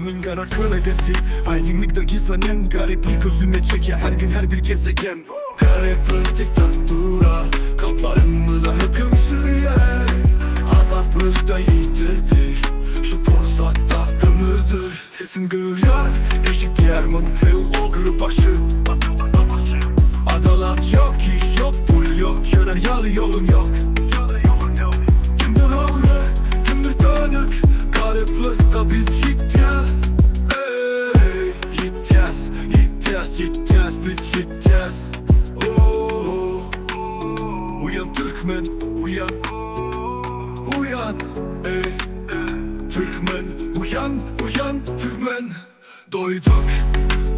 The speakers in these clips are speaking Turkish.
Dünyanın kara kölesi, aydınlıkta gizlenen gariplik gözüne çeker her gün her bir gezegen. Garip diktatüra, kaplarımıza hüküm sürüyor. Azaplıkta yitirdik, şu fırsatta ömürdür. Sesin duyar, eşit yerman, o grup başı. Adalet yok, iş yok, pul yok, yöner yalı yolun yok. Kimdir ağrı, kimdir tanık, gariplikta biz gideceğiz. Gideceğiz, biz gideceğiz. Uyan Türkmen, uyan. Türkmen, uyan Türkmen.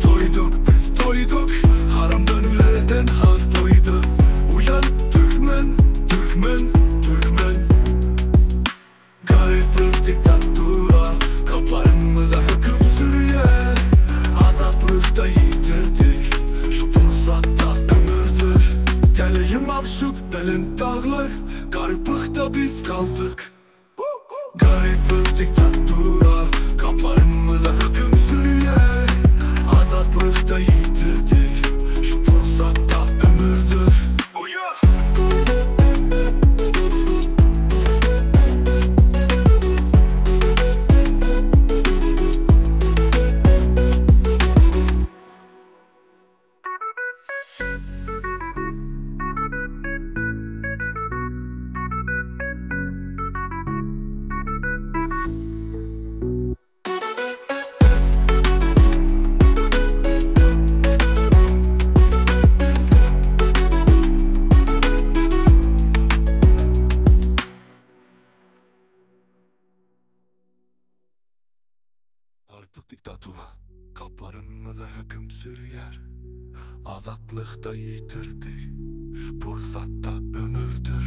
Doyduk, biz doyduk. Haramdan ülerden hak doydu. Uyan Türkmen. Gariplik diktatüra, kaplarımıza hüküm sürüyor. Azaplıkta yitirdik, şu fırsatta ömürdür. Teleyim avşuk, belin dağlar, gariplikta biz kaldık. Gariplik diktatüra, kaplarımıza hüküm sürüyor. Azaplıkta yitirdik, şu fırsatta ömürdür. Gariplik diktatüra, kaplarımıza hüküm sürüyor. Azatlıkta yitirdik, fırsatta ömürdür.